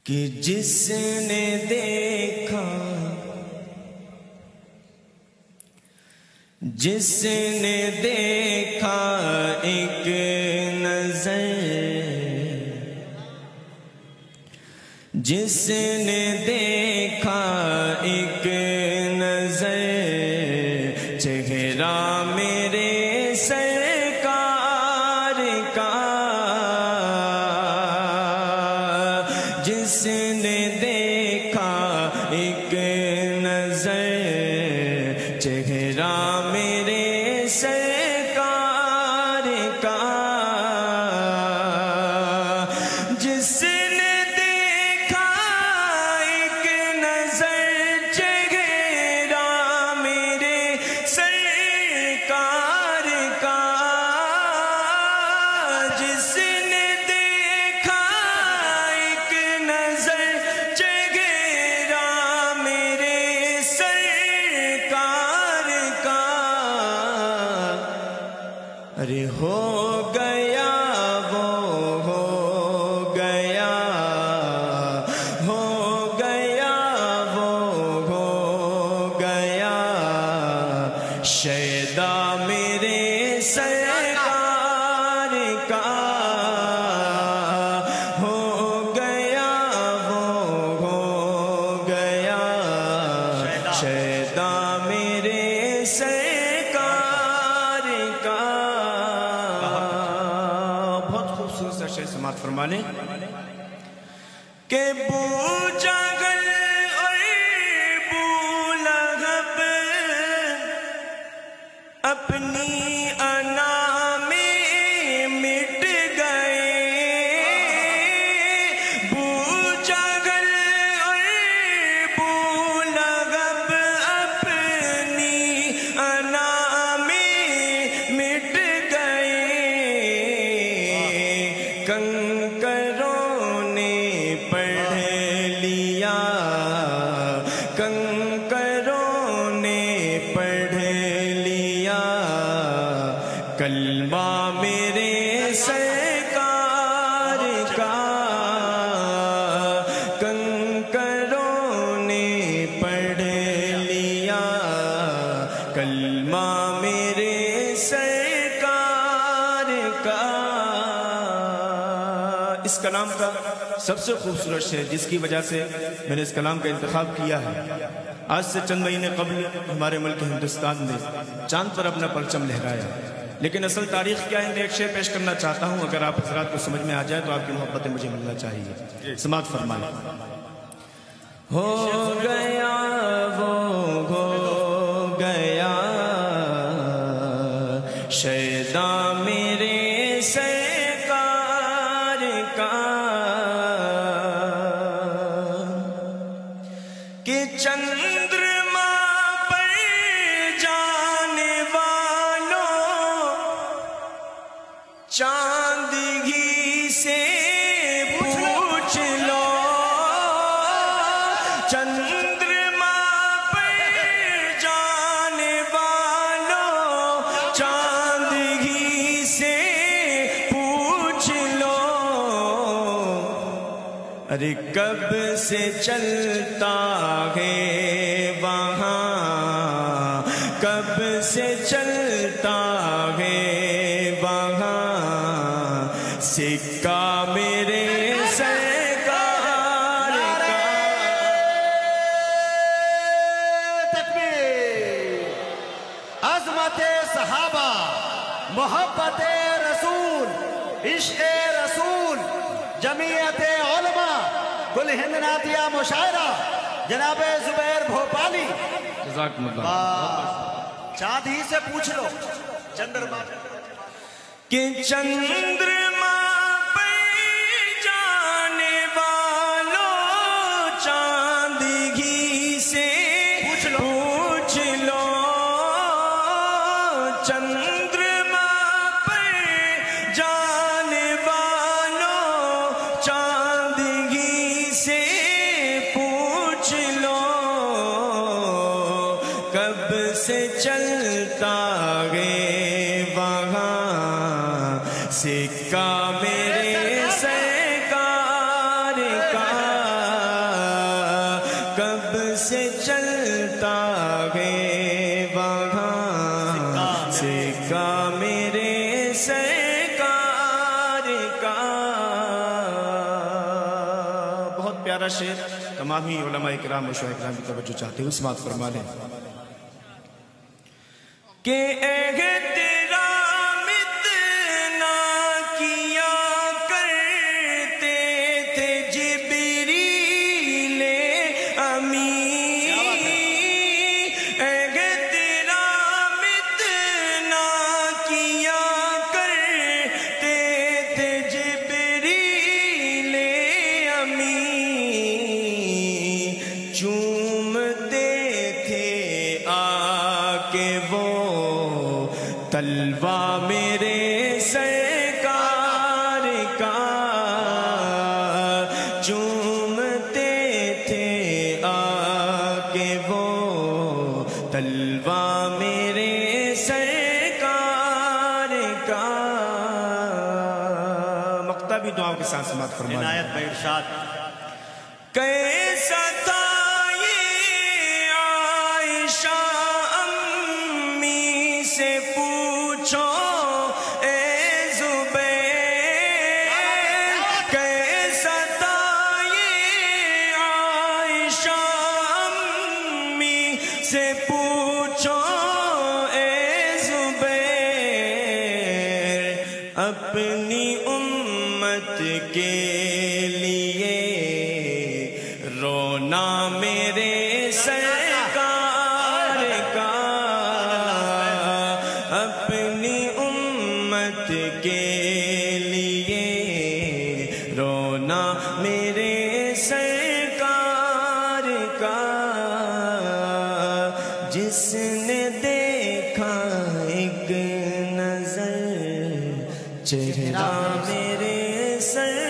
کہ جس نے دیکھا ایک نظر، جس نے دیکھا ایک نظر، چہرہ میرے سرکار کا، جس نے دیکھا ایک نظر، چہرہ میرے سرکار کا، جس نے دیکھا ایک نظر، چہرہ میرے سرکار کا، جس نے دیکھا ایک نظر، چہرہ میرے سرکار کا، ارے ہو گیا وہ، ہو گیا وہ، ہو گیا شیدا میرے سرکار کا، ہو گیا وہ، ہو گیا شیدا میرے سرکار کا۔ بہت خوبصورت سا شعر سماعت فرما لیں کہ بو جہل اور بو لہب اپنی انا میں مٹ گئے، بو جہل اور بو لہب اپنی انا میں مٹ گئے، کنکروں نے پڑھ لیا، کنکروں نے پڑھ لیا کلمہ میرے سرکار کا، کنکروں نے پڑھ لیا کلمہ میرے سرکار کا۔ اس کلام کا سب سے خوبصورت شعر جس کی وجہ سے میں نے اس کلام کا انتخاب کیا ہے، آج سے چند مہینے قبل ہمارے ملک ہندوستان نے چاند پر اپنا پرچم لہرایا، لیکن اصل تاریخ کیا ہے، میں ایک شعر پیش کرنا چاہتا ہوں، اگر آپ حضرات کو سمجھ میں آ جائے تو آپ کی محبتیں مجھے ملنا چاہیے، سماعت فرمائیں۔ ہو گیا وہ، ہو گیا شیدا میرے سرکار کا، کہ چندرما پر جانے والوں چاندگی سے پوچھ لو، چندرما پر جانے والوں چاندگی سے پوچھ لو، ارے کب سے چلتا ہے وہاں، کب سے چلتا ہے وہاں سکہ میرے سرکار کا۔ تکبیر، عظمت صحابہ، محبت رسول، عشق رسول، جمعیت علماء، کل ہند نعتیہ مشاعرہ، جناب زبیر بھوپالی، جزاکم اللہ۔ چاند ہی سے پوچھ لو، چندرما کہ چندرما پر جانے والوں چاندگی سے پوچھ لو، چندرما پر جانے والوں چاندگی سے پوچھ لو، کب سے چلتا ہے وہاں سکہ میرے سرکار کا، چلتا ہے وہاں سکہ میرے سرکار کا. بہت پیارا شعر. تمام ہی علماء کرام و شہداء کرام کی توجہ چاہتے ہیں. سماعت فرما لیں کہ احترام اتنا کیا کرتے تھے جبریل امین. احترام اتنا کیا کرتے تھے جبریل امین. چومتے تھے آ کے وہ تلوہ میرے سرکار کا. چومتے تھے آ کے وہ تلوہ میرے سرکار کا. مقطع بھی دعاؤں کے ساتھ سماعت فرمائیں. عنایت بھائی ارشاد. کیسا تھا یہ عائشہ امی سے پوچھو اے زبیر. کیسا تھا یہ عائشہ امی سے پوچھو اے زبیر. اپنی امت کے لیے رونا میرے سرکار کا. اپنی امت کے لیے رونا میرے سرکار کا. جس نے دیکھا ایک نظر چہرہ میرے سرکار